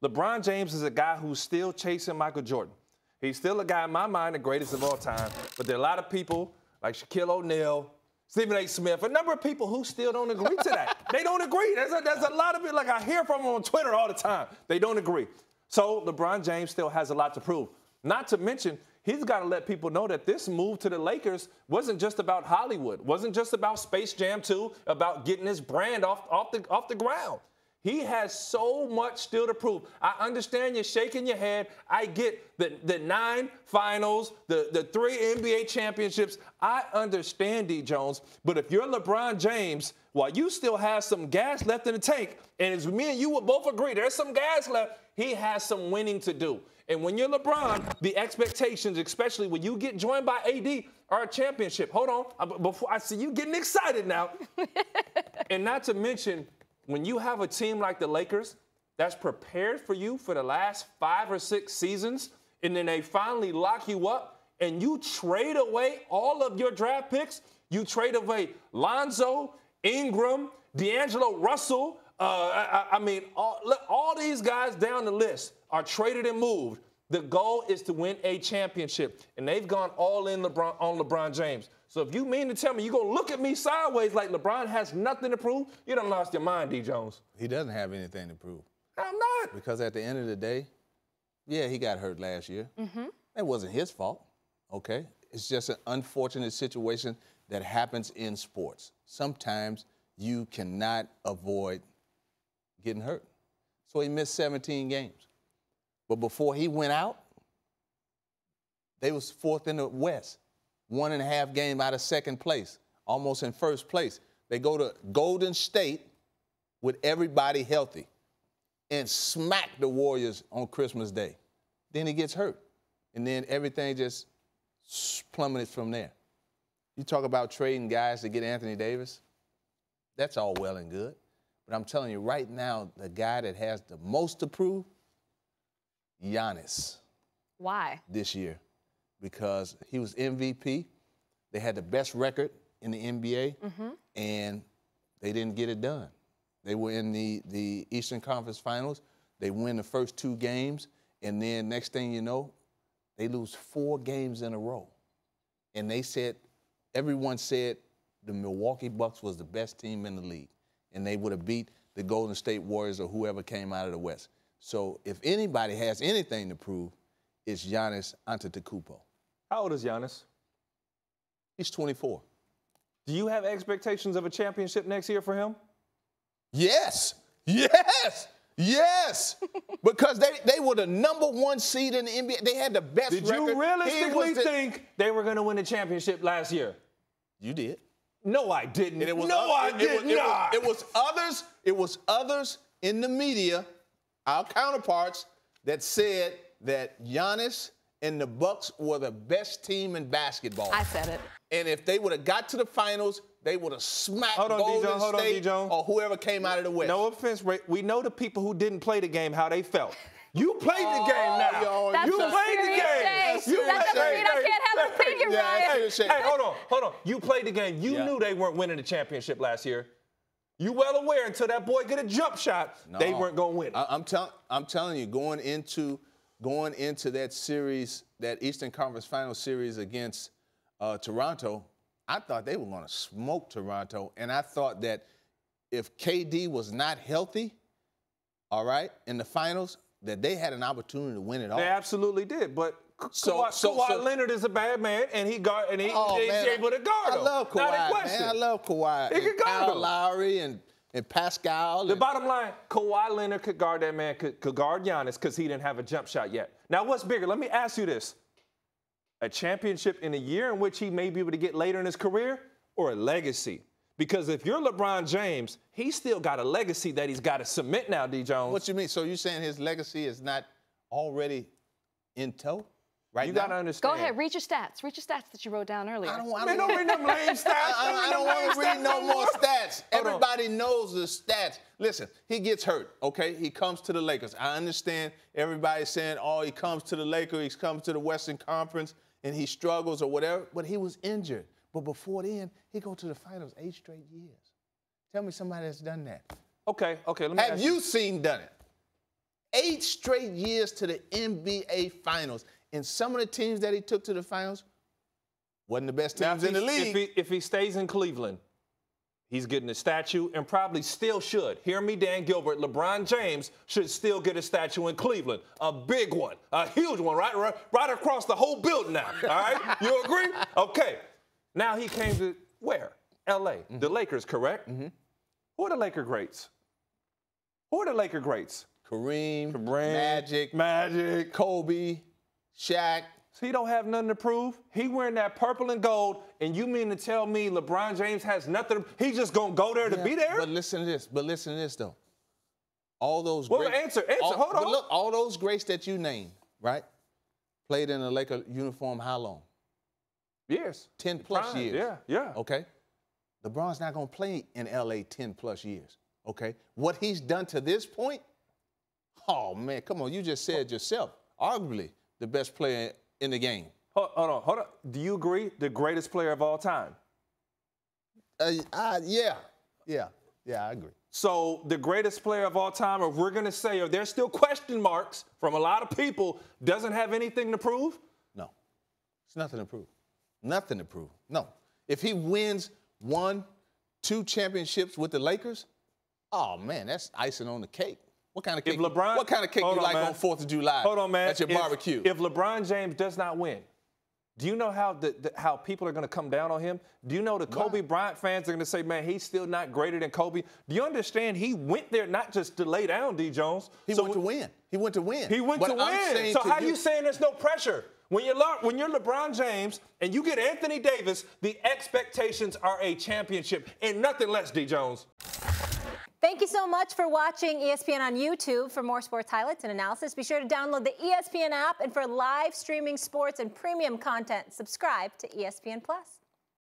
LeBron James is a guy who's still chasing Michael Jordan. He's still a guy, in my mind, the greatest of all time. But there are a lot of people like Shaquille O'Neal, Stephen A. Smith, a number of people who still don't agree to that. They don't agree. There's a lot of it, like I hear from them on Twitter all the time. They don't agree. So LeBron James still has a lot to prove. Not to mention, he's got to let people know that this move to the Lakers wasn't just about Hollywood, wasn't just about Space Jam 2, about getting his brand off the ground. He has so much still to prove. I understand you're shaking your head. I get the 9 finals, the 3 NBA championships. I understand, D. Jones. But if you're LeBron James, while you still have some gas left in the tank, and as me and you would both agree, there's some gas left, he has some winning to do. And when you're LeBron, the expectations, especially when you get joined by AD, are a championship. Hold on. Before I see you getting excited now. And not to mention, when you have a team like the Lakers that's prepared for you for the last 5 or 6 seasons, and then they finally lock you up, and you trade away all of your draft picks, you trade away Lonzo, Ingram, D'Angelo Russell, all these guys down the list are traded and moved. The goal is to win a championship, and they've gone all in on LeBron James. So if you mean to tell me you're going to look at me sideways like LeBron has nothing to prove, you done lost your mind, D. Jones. He doesn't have anything to prove. I'm not. Because at the end of the day, yeah, he got hurt last year. That wasn't his fault, okay? It's just an unfortunate situation that happens in sports. Sometimes you cannot avoid getting hurt. So he missed 17 games. But before he went out, they was 4th in the West. 1.5 game out of 2nd place, almost in 1st place. They go to Golden State with everybody healthy and smack the Warriors on Christmas Day. Then he gets hurt. And then everything just plummets from there. You talk about trading guys to get Anthony Davis, that's all well and good. But I'm telling you right now, the guy that has the most to prove, Giannis. Why? This year. Because he was MVP. They had the best record in the NBA, and they didn't get it done. They were in the Eastern Conference Finals. They win the first 2 games, and then next thing you know, they lose 4 games in a row. And they said, everyone said the Milwaukee Bucks was the best team in the league, and they would have beat the Golden State Warriors or whoever came out of the West. So if anybody has anything to prove, it's Giannis Antetokounmpo. How old is Giannis? He's 24. Do you have expectations of a championship next year for him? Yes. Yes. Yes. Because they were the #1 seed in the NBA. They had the best record. Did you realistically think they were going to win the championship last year? You did. No, I didn't. And it was I did not. It was others in the media, our counterparts, that said that Giannis and the Bucks were the best team in basketball. I said it. And if they would have got to the finals, they would have smacked Golden State or whoever came out of the West. No offense, Ray. We know the people who didn't play the game, how they felt. You played the game now. That's you played the game. That doesn't mean I can't have an opinion, Ryan. Hey, hold on. You played the game. You knew they weren't winning the championship last year. You well aware until that boy get a jump shot, they weren't going to win. I'm telling you, going into that series, that Eastern Conference Final series against Toronto, I thought they were going to smoke Toronto, and I thought that if KD was not healthy, all right, in the finals, that they had an opportunity to win it all. They absolutely did, but Kawhi Leonard is a bad man, and he's able to guard him. I love Kawhi, man. I love Kawhi. He could guard him. Lowry and Pascal. The bottom line, Kawhi Leonard could guard that man, could guard Giannis because he didn't have a jump shot yet. Now, what's bigger? Let me ask you this. A championship in a year in which he may be able to get later in his career, or a legacy? Because if you're LeBron James, he's still got a legacy that he's got to cement now, D. Jones. What you mean? So you're saying his legacy is not already in tow? You got to understand. Go ahead, read your stats. Read your stats that you wrote down earlier. Don't read them lame stats. I don't want to read no more stats. Everybody knows the stats. Listen, he gets hurt, okay? He comes to the Lakers. I understand everybody saying, oh, he comes to the Lakers, he comes to the Western Conference, and he struggles or whatever, but he was injured. But before then, he go to the finals 8 straight years. Tell me somebody that's done that. Okay, let me ask you. Have you seen done it? 8 straight years to the NBA Finals. And some of the teams that he took to the finals wasn't the best teams in the league. If he stays in Cleveland, he's getting a statue and probably still should. Hear me, Dan Gilbert. LeBron James should still get a statue in Cleveland. A big one, a huge one, right across the whole building now. All right? You agree? Okay. Now he came to where? L.A. The Lakers, correct? Who are the Laker greats? Who are the Laker greats? Kareem, Magic, Kobe, Shaq. So he don't have nothing to prove? He wearing that purple and gold, and you mean to tell me LeBron James has nothing? He's just going to go there to be there? But listen to this, though. All those greats. Well, answer. Hold on. Look, all those greats that you named, right, played in a Laker uniform how long? Years. 10+ years. Yeah. Okay. LeBron's not going to play in L.A. 10+ years. Okay. What he's done to this point, oh, man, come on. You just said yourself, arguably the best player in the game. Hold on. Do you agree? The greatest player of all time? Yeah, I agree. So the greatest player of all time, or we're going to say, or there's still question marks from a lot of people, doesn't have anything to prove? No. It's nothing to prove. Nothing to prove. No. If he wins 1, 2 championships with the Lakers, oh, man, that's icing on the cake. What kind of cake? What kind of cake you like on 4th of July? Hold on, man. At your barbecue. If LeBron James does not win, do you know how people are going to come down on him? Do you know the Kobe Bryant fans are going to say, man, he's still not greater than Kobe? Do you understand he went there not just to lay down, D. Jones? He went to win. He went to win. He went to win. So how you saying there's no pressure? When you're LeBron James and you get Anthony Davis, the expectations are a championship and nothing less, D. Jones. Thank you so much for watching ESPN on YouTube. For more sports highlights and analysis, be sure to download the ESPN app. And for live streaming sports and premium content, subscribe to ESPN+.